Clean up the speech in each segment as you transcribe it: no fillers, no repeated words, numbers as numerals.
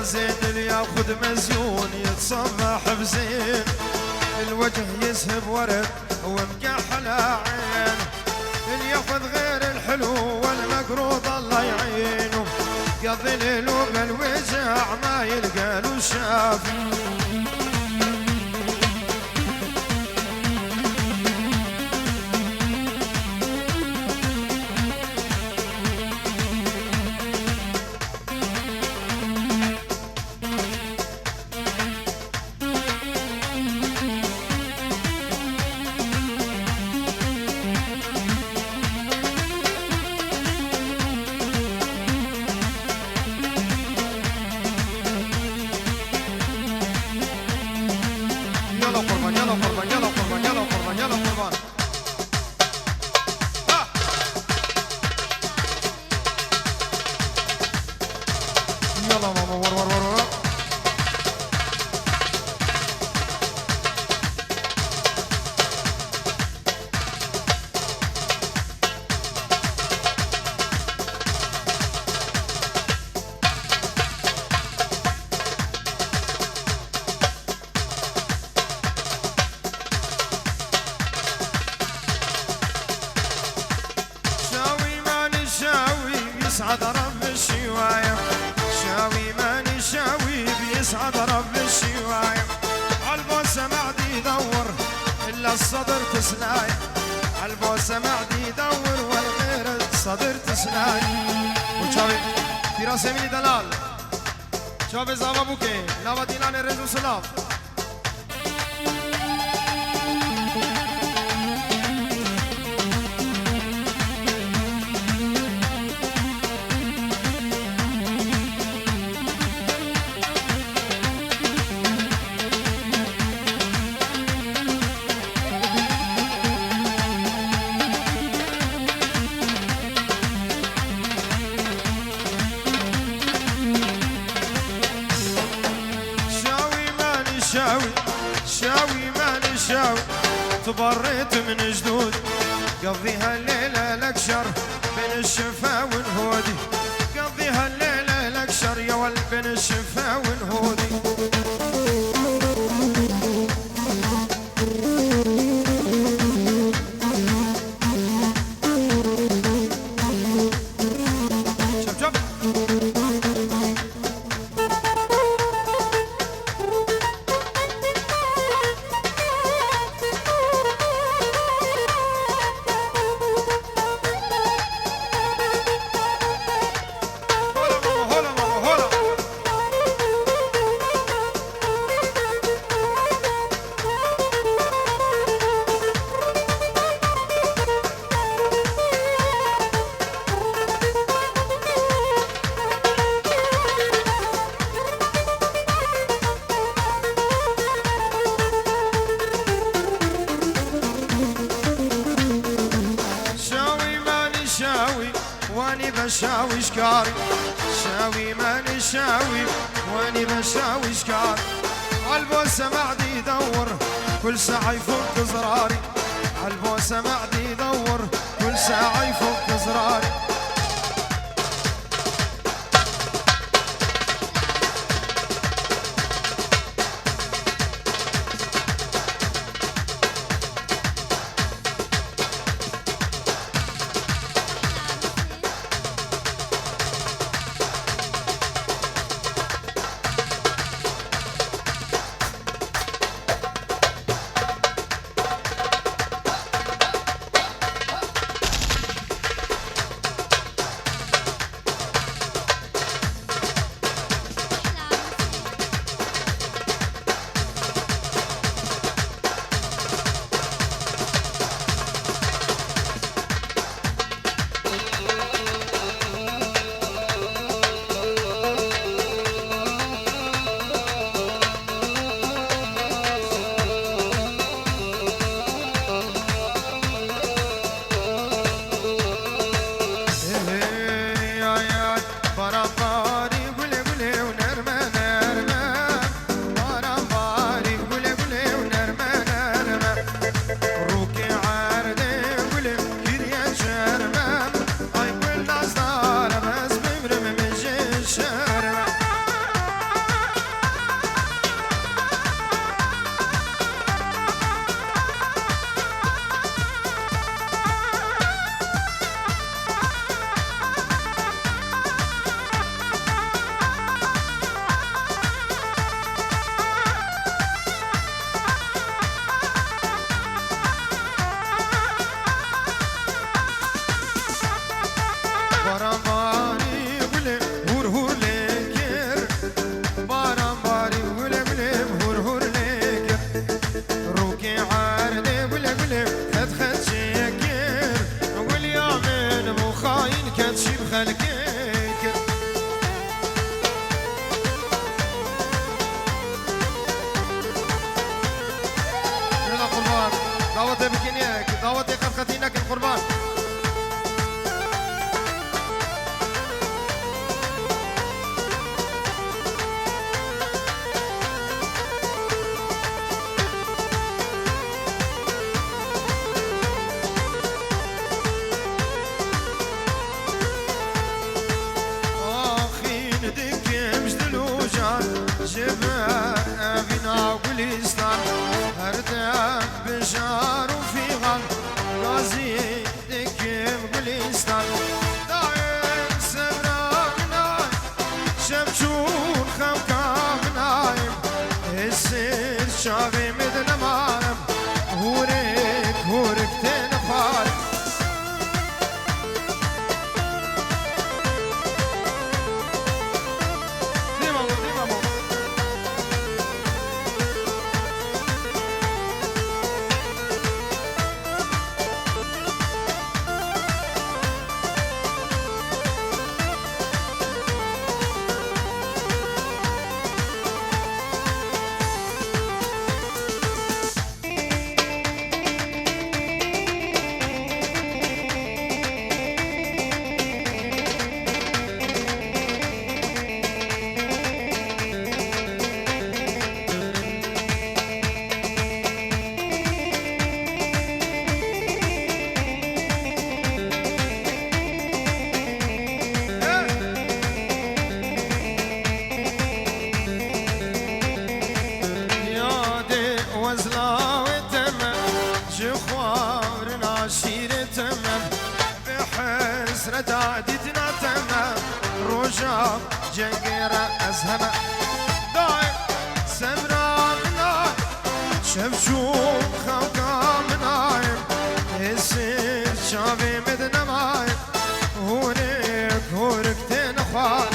زين اللي ياخذ مزيون يتصبح بزين، الوجه يسهب ورد ومكحل عين، اللي ياخذ غير الحلو والمقروض الله يعينه، قضي ليله بالوجع ما يلقى له شاف. يسعد رب الشواية، شاوي ما نشاوي بيسعد رب الشواية، عالبوسة ما عاد يدور إلا الصدر تسلاي، عالبوسة ما عاد يدور والغير الصدر تسلاي. وشاوي في راسي مني دلال شاوي زابا بوكي لابا دينان الرزو سلام. شاوي ما نشاوي تبريت من جدود، قضيها الليلة لكشر بين الشفا والهودي، قضيها الليلة لكشر يا ولد بين الشفا والهودي. واني بشاوي شكاري، شاوي ما نشاوي واني بشاوي شكاري، عالبوسة ما عاد يدور كل ساعة يفك زراري، عالبوسة ما عاد يدور كل ساعة يفك زراري. جبال فينا قليستان هردان بشار وفي غن غازي دكيم قليستان دايم سبراناي شمشون خمكام نايم السير شافي مدن مارم هورك تنخارم عدتنا تمام رجع جنقيرة أزهمة داي سمران ناي شمشوم خوكا منايم السير شافي مدنا مايم هورك تنخوار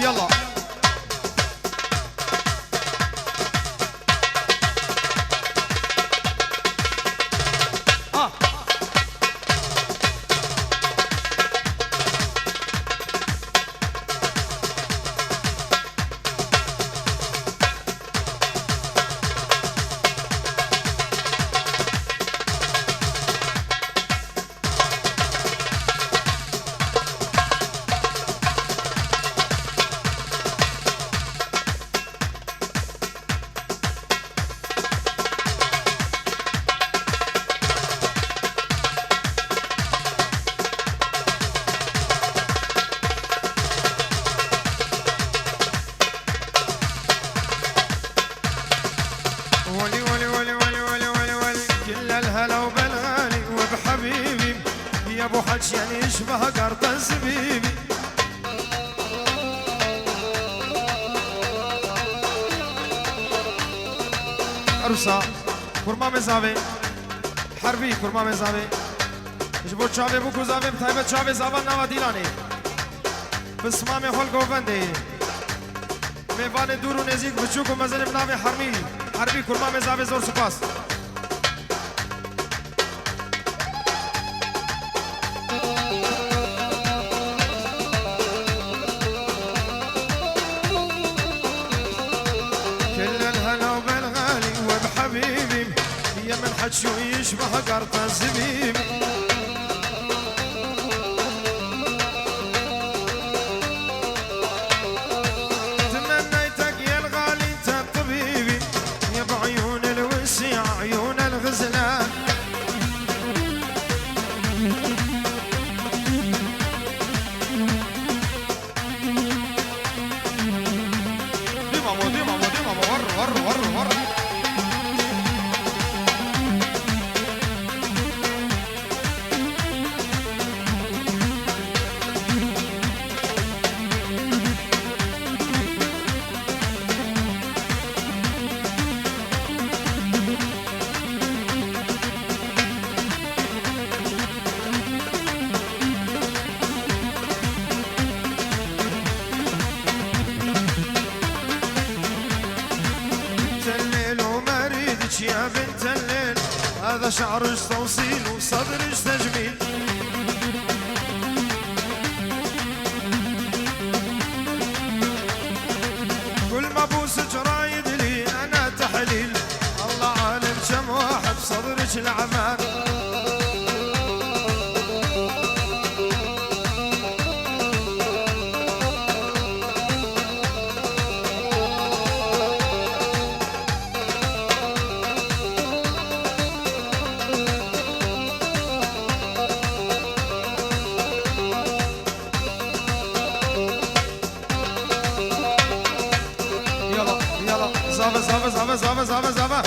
يلا ابو حجيان يشبه قرط الزبيبي عروسا كرما مزاوي حربي كرما مزاوي جبو چاوي بو گزاوي تايبه چاوي زاوان نوا دیلاني بسما me hol govende میوان دور و نزدیک بچوک و مزن نام حربی کرما مزاوي زور سپاس شو يشبه قرط الزبيب تمنيتك يا الغالي انت طبيبي يا بعيون الوسع عيون الغزلان ديمامو ور يا بنت هذا شعرش توصيل وصدرش تجميل. كل ما ابوس جرايد لي انا تحليل، الله عالم كم واحد صدرك العمان. يلا يلا زابا زابا زابا زابا زابا زابا